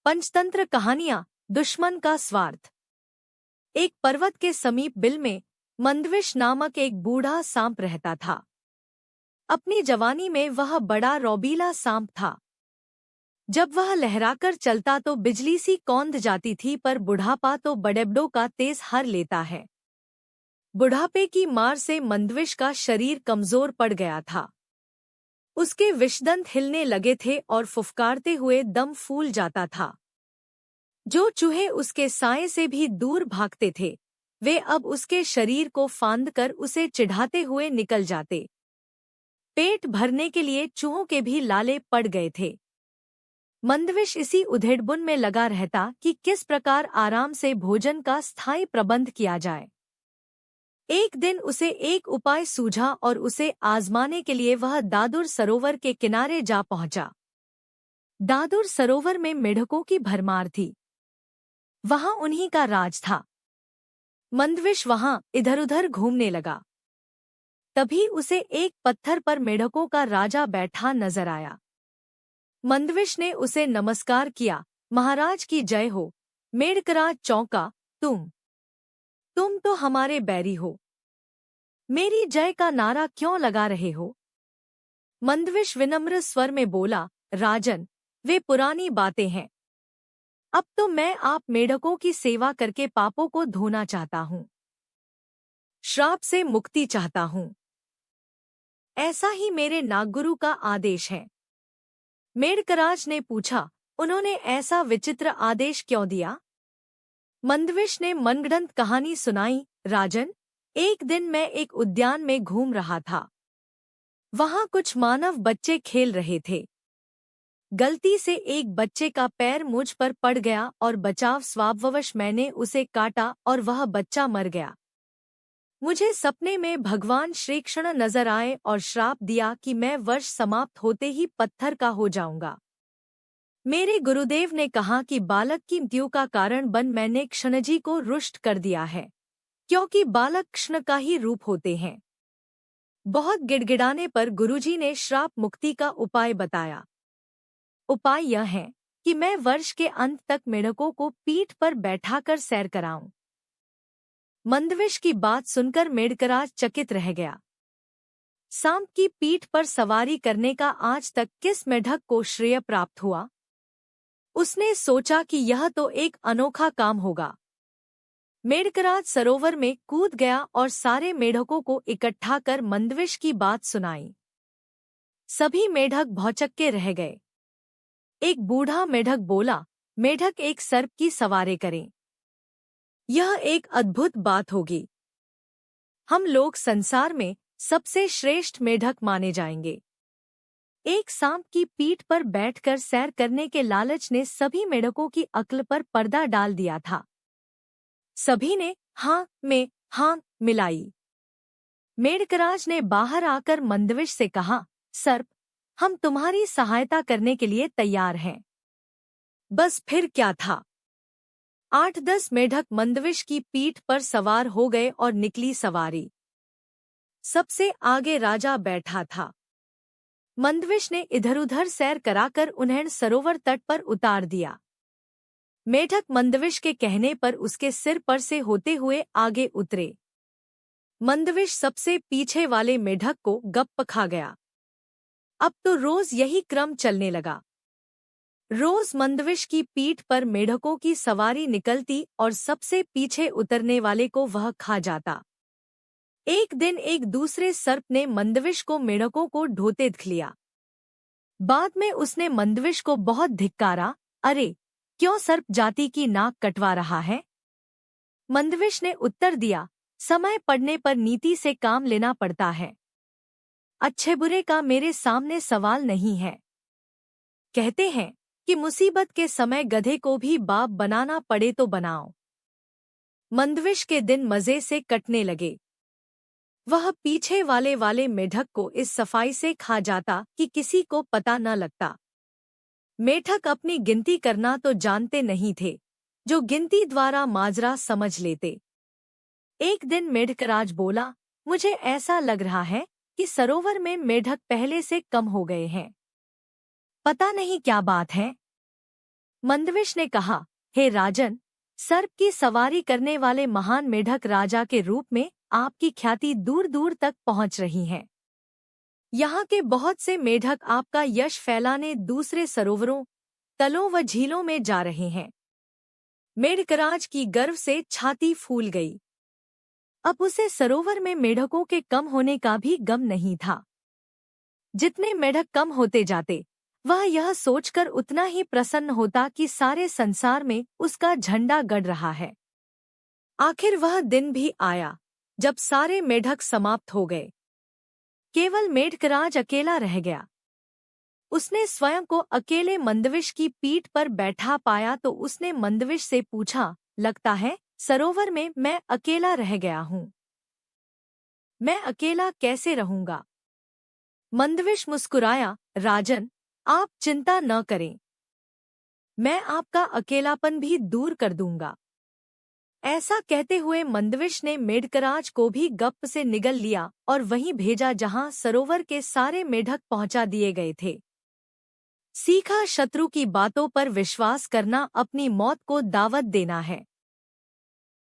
पंचतंत्र कहानियां दुश्मन का स्वार्थ। एक पर्वत के समीप बिल में मंदविश नामक एक बूढ़ा सांप रहता था। अपनी जवानी में वह बड़ा रौबीला सांप था। जब वह लहराकर चलता तो बिजली सी कौंध जाती थी, पर बुढ़ापा तो बड़ेबड़ों का तेज हर लेता है। बुढ़ापे की मार से मंदविश का शरीर कमजोर पड़ गया था। उसके विषदंत हिलने लगे थे और फुफकारते हुए दम फूल जाता था। जो चूहे उसके साए से भी दूर भागते थे, वे अब उसके शरीर को फांदकर उसे चिढ़ाते हुए निकल जाते। पेट भरने के लिए चूहों के भी लाले पड़ गए थे। मंदविश इसी उधेड़बुन में लगा रहता कि किस प्रकार आराम से भोजन का स्थायी प्रबंध किया जाए। एक दिन उसे एक उपाय सूझा और उसे आजमाने के लिए वह दादुर सरोवर के किनारे जा पहुंचा। दादुर सरोवर में मेढकों की भरमार थी। वहां उन्हीं का राज था। मंदविश वहां इधर-उधर घूमने लगा। तभी उसे एक पत्थर पर मेढकों का राजा बैठा नजर आया। मंदविश ने उसे नमस्कार किया। महाराज की जय हो। मेढकराज चौंका, तुम तो हमारे बैरी हो, मेरी जय का नारा क्यों लगा रहे हो? मंदविश विनम्र स्वर में बोला, राजन, वे पुरानी बातें हैं। अब तो मैं आप मेढकों की सेवा करके पापों को धोना चाहता हूँ, श्राप से मुक्ति चाहता हूँ। ऐसा ही मेरे नागगुरु का आदेश है। मेढकराज ने पूछा, उन्होंने ऐसा विचित्र आदेश क्यों दिया? मंदविश ने मनगढ़ंत कहानी सुनाई। राजन, एक दिन मैं एक उद्यान में घूम रहा था। वहां कुछ मानव बच्चे खेल रहे थे। गलती से एक बच्चे का पैर मुझ पर पड़ गया और बचाव स्वभाववश मैंने उसे काटा और वह बच्चा मर गया। मुझे सपने में भगवान श्री कृष्ण नजर आए और श्राप दिया कि मैं वर्ष समाप्त होते ही पत्थर का हो जाऊंगा। मेरे गुरुदेव ने कहा कि बालक की मृत्यु का कारण बन मैंने कृष्णजी को रुष्ट कर दिया है, क्योंकि बालक कृष्ण का ही रूप होते हैं। बहुत गिड़गिड़ाने पर गुरुजी ने श्राप मुक्ति का उपाय बताया। उपाय यह है कि मैं वर्ष के अंत तक मेढकों को पीठ पर बैठाकर सैर कराऊं। मंदविश की बात सुनकर मेढकराज चकित रह गया। सांप की पीठ पर सवारी करने का आज तक किस मेढक को श्रेय प्राप्त हुआ? उसने सोचा कि यह तो एक अनोखा काम होगा। मेढकराज सरोवर में कूद गया और सारे मेढकों को इकट्ठा कर मंदविश की बात सुनाई। सभी मेढक भौचक्के रह गए। एक बूढ़ा मेढक बोला, मेढक एक सर्प की सवारी करें, यह एक अद्भुत बात होगी। हम लोग संसार में सबसे श्रेष्ठ मेढक माने जाएंगे। एक सांप की पीठ पर बैठकर सैर करने के लालच ने सभी मेढकों की अक्ल पर पर्दा डाल दिया था। सभी ने हाँ में हाँ मिलाई। मेढकराज ने बाहर आकर मंदविश से कहा, सर्प, हम तुम्हारी सहायता करने के लिए तैयार हैं। बस फिर क्या था। 8-10 मेढक मंदविश की पीठ पर सवार हो गए और निकली सवारी। सबसे आगे राजा बैठा था। मंदविश ने इधर-उधर सैर कराकर उन्हें सरोवर तट पर उतार दिया। मेढक मंदविश के कहने पर उसके सिर पर से होते हुए आगे उतरे। मंदविश सबसे पीछे वाले मेढक को गप्प खा गया। अब तो रोज यही क्रम चलने लगा। रोज मंदविश की पीठ पर मेढकों की सवारी निकलती और सबसे पीछे उतरने वाले को वह खा जाता। एक दिन एक दूसरे सर्प ने मंदविश को मेढकों को ढोते देख लिया। बाद में उसने मंदविश को बहुत धिक्कारा, अरे, क्यों सर्प जाति की नाक कटवा रहा है? मंदविश ने उत्तर दिया, समय पड़ने पर नीति से काम लेना पड़ता है। अच्छे बुरे का मेरे सामने सवाल नहीं है। कहते हैं कि मुसीबत के समय गधे को भी बाप बनाना पड़े तो बनाओ। मंदविश के दिन मजे से कटने लगे। वह पीछे वाले मेढक को इस सफाई से खा जाता कि किसी को पता न लगता। मेढक अपनी गिनती करना तो जानते नहीं थे, जो गिनती द्वारा माजरा समझ लेते। एक दिन मेढकराज बोला, मुझे ऐसा लग रहा है कि सरोवर में मेढक पहले से कम हो गए हैं। पता नहीं क्या बात है। मंदविश ने कहा, हे राजन, सर्प की सवारी करने वाले महान मेढक राजा के रूप में आपकी ख्याति दूर दूर तक पहुंच रही है। यहाँ के बहुत से मेढक आपका यश फैलाने दूसरे सरोवरों, तलों व झीलों में जा रहे हैं। मेढकराज की गर्व से छाती फूल गई। अब उसे सरोवर में मेढकों के कम होने का भी गम नहीं था। जितने मेढक कम होते जाते, वह यह सोचकर उतना ही प्रसन्न होता कि सारे संसार में उसका झंडा गड़ रहा है। आखिर वह दिन भी आया जब सारे मेढक समाप्त हो गए। केवल मेढकराज अकेला रह गया। उसने स्वयं को अकेले मंदविश की पीठ पर बैठा पाया तो उसने मंदविश से पूछा, लगता है सरोवर में मैं अकेला रह गया हूँ। मैं अकेला कैसे रहूंगा? मंदविश मुस्कुराया, राजन, आप चिंता न करें। मैं आपका अकेलापन भी दूर कर दूंगा। ऐसा कहते हुए मंदविश ने मेढकराज को भी गप से निगल लिया और वहीं भेजा जहां सरोवर के सारे मेढक पहुंचा दिए गए थे। सीखा, शत्रु की बातों पर विश्वास करना अपनी मौत को दावत देना है।